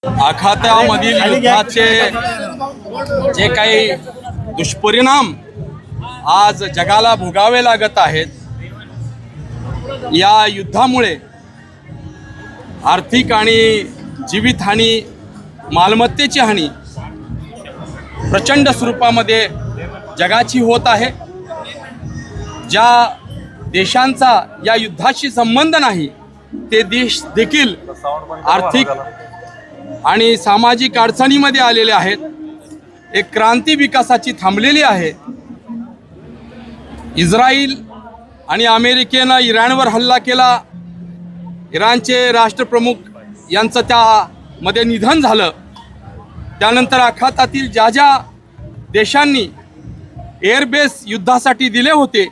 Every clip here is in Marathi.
आखातामधील युद्धाचे जे काही दुष्परिणाम आज जगाला भोगावे लागत आहेत, या युद्धामुळे आर्थिक आणि जीवितहानी, मालमत्तेची हानी प्रचंड स्वरूपामध्ये जगाची होत आहे। ज्या देशांचा या युद्धाशी संबंध नाही ते देश देखील आर्थिक आणि सामाजिक अडचणीमध्ये आलेले आहेत। एक क्रांती विकासाची थांबलेली आहे। इस्रायल आणि अमेरिकेनं इराणवर हल्ला केला। इराणचे राष्ट्रप्रमुख यांचं त्यामध्ये निधन झालं। त्यानंतर आखातातील ज्या ज्या देशांनी एअरबेस युद्धासाठी दिले होते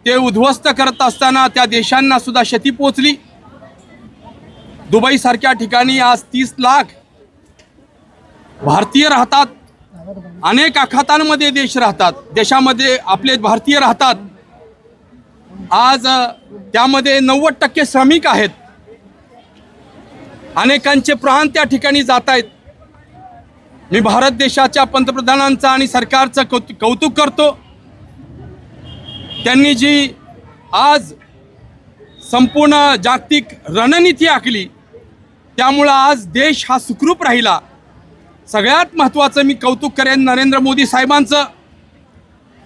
ते उद्ध्वस्त करत असताना त्या देशांना सुद्धा क्षती पोचली। दुबईसारख्या ठिकाणी आज 30 लाख भारतीय राहतात। अनेक आखातांमध्ये देश राहतात, देशामध्ये आपले भारतीय राहतात। आज त्यामध्ये 90% श्रमिक आहेत। अनेकांचे प्राण त्या ठिकाणी जात आहेत। मी भारत देशाच्या पंतप्रधानांचा आणि सरकारचं कौतुक करतो। त्यांनी जी आज संपूर्ण जागतिक रणनीती आखली त्यामुळे आज देश हा सुखरूप राहिला। सगळ्यात महत्त्वाचं मी कौतुक करेन नरेंद्र मोदी साहेबांचं।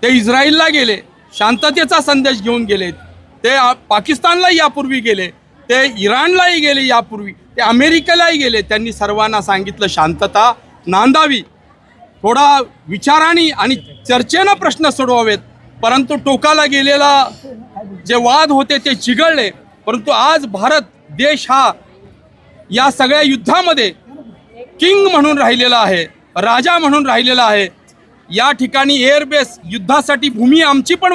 ते इस्रायलला गेले, शांततेचा संदेश घेऊन गेले। ते पाकिस्तानलाही यापूर्वी गेले, ते इराणलाही गेले, यापूर्वी ते अमेरिकेलाही गेले। त्यांनी सर्वांना सांगितलं शांतता नांदावी, थोडा विचाराने आणि चर्चेनं प्रश्न सोडवावेत। परंतु टोकाला गेलेला जे वाद होते ते चिघळले। परंतु आज भारत देश हा या सगळ्या युद्धामध्ये किंग म्हणून राहिलेला आहे, राजा म्हणून राहिलेला आहे। या ठिकाणी एअरबेस युद्धासाठी भूमी आमची पण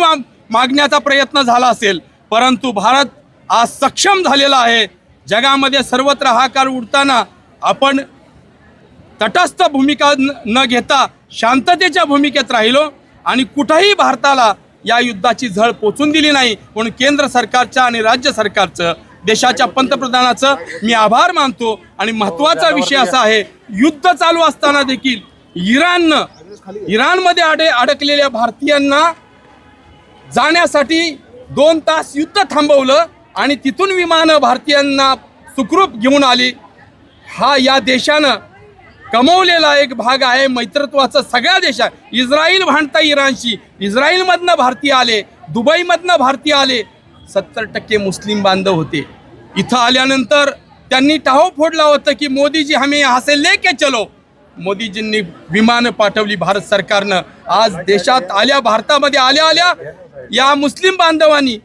मागण्याचा प्रयत्न झाला असेल, परंतु भारत आज सक्षम झालेला आहे। जगामध्ये सर्वत्र हाहाकार उडताना आपण तटस्थ भूमिका न घेता शांततेच्या भूमिकेत राहिलो आणि कुठेही भारताला या युद्धाची झळ पोचून दिली नाही। म्हणून केंद्र सरकारच्या आणि राज्य सरकारचं, देशाच्या पंतप्रधानाचं मी आभार मानतो। आणि महत्त्वाचा विषय असा आहे, युद्ध चालू असताना देखील इराणमध्ये अडकलेल्या भारतीयांना जाण्यासाठी 2 तास युद्ध थांबवलं आणि तिथून विमानं भारतीयांना सुखरूप घेऊन आली। हा या देशानं कमवलेला एक भाग आहे मैत्रत्वाचा। सगळ्या देशात इस्रायल भांडता इराणशी, इस्रायलमधनं भारतीय आले, दुबईमधनं भारतीय आले। 70% मुस्लिम बांधव होते। इथं आल्यानंतर त्यांनी टाहो फोडला होता की मोदीजी हमें यहाँ से लेके चलो। मोदीजींनी विमानं पाठवली भारत सरकारनं। आज देशात आल्या, भारतामध्ये आल्या या मुस्लिम बांधवांनी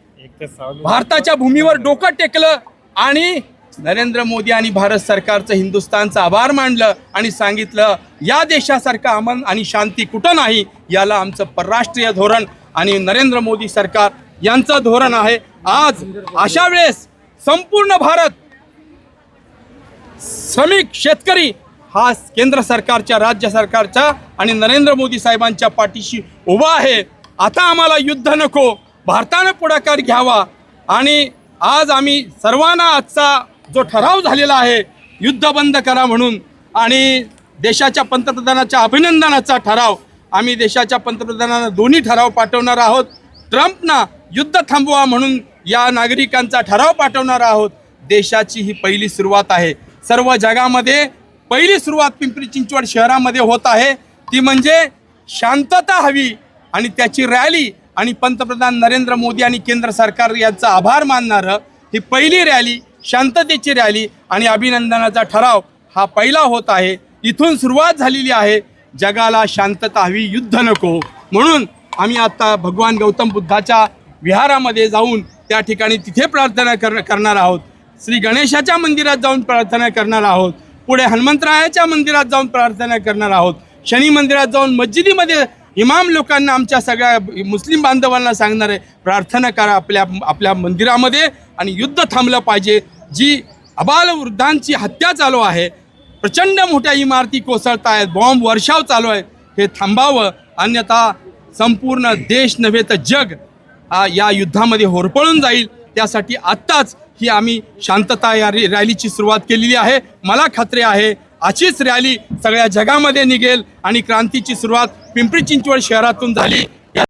भारताच्या भूमीवर डोकं टेकलं आणि नरेंद्र मोदी आणि भारत सरकारचं, हिंदुस्थानचं आभार मानलं आणि सांगितलं या देशासारखं अमन आणि शांती कुठं नाही। याला आमचं परराष्ट्रीय धोरण आणि नरेंद्र मोदी सरकार यांचं धोरण आहे। आज अशा वेळेस संपूर्ण भारत, श्रमिक, शेतकरी हा केंद्र सरकारच्या, राज्य सरकारच्या आणि नरेंद्र मोदी साहेबांच्या पाठीशी उभा आहे। आता आम्हाला युद्ध नको, भारतानं पुढाकार घ्यावा। आणि आज आम्ही सर्वांना आजचा जो ठराव झालेला आहे युद्ध बंद करा म्हणून, आणि देशाच्या पंतप्रधानाच्या अभिनंदनाचा ठराव, आम्ही देशाच्या पंतप्रधानांना दोन्ही ठराव पाठवणार आहोत। ट्रम्पना युद्ध थांबवा म्हणून या नागरिकांचा ठराव पाठवणार आहोत। देशाची ही पहिली सुरुवात आहे। सर्व जगामध्ये पहिली सुरुवात पिंपरी चिंचवड शहरामध्ये होत आहे, ती म्हणजे शांतता हवी आणि त्याची रॅली आणि पंतप्रधान नरेंद्र मोदी आणि केंद्र सरकार यांचा आभार मानणारं ही पहिली रॅली, शांततेची रॅली आणि अभिनंदनाचा ठराव हा पहिला होत आहे। इथून सुरुवात झालेली आहे। जगाला शांतता हवी, युद्ध नको। म्हणून आम्ही आता भगवान गौतम बुद्धाच्या विहारामध्ये जाऊन त्या ठिकाणी तिथे प्रार्थना करणार आहोत। श्री गणेशाच्या मंदिरात जाऊन प्रार्थना करणार आहोत। पुढे हनुमंतरायाच्या मंदिरात जाऊन प्रार्थना करणार आहोत। शनी मंदिरात जाऊन मस्जिदीमध्ये इमाम लोकांना, आमच्या सगळ्या मुस्लिम बांधवांना सांगणार आहे प्रार्थना करा आपल्या मंदिरामध्ये आणि युद्ध थांबलं पाहिजे। जी अबालवृद्धांची हत्या चालू आहे, प्रचंड मोठ्या इमारती कोसळत आहेत, बॉम्ब वर्षाव चालू आहे, हे थांबावं। अन्यथा संपूर्ण देश नव्हे तर जग या युद्धामध्ये होरपळून जाईल। त्यासाठी आत्ताच ही आम्ही शांतता या रॅलीची सुरुवात केलेली आहे। मला खात्री आहे अशीच रॅली सगळ्या जगामध्ये निघेल आणि क्रांतीची सुरुवात पिंपरी चिंचवड शहरातून झाली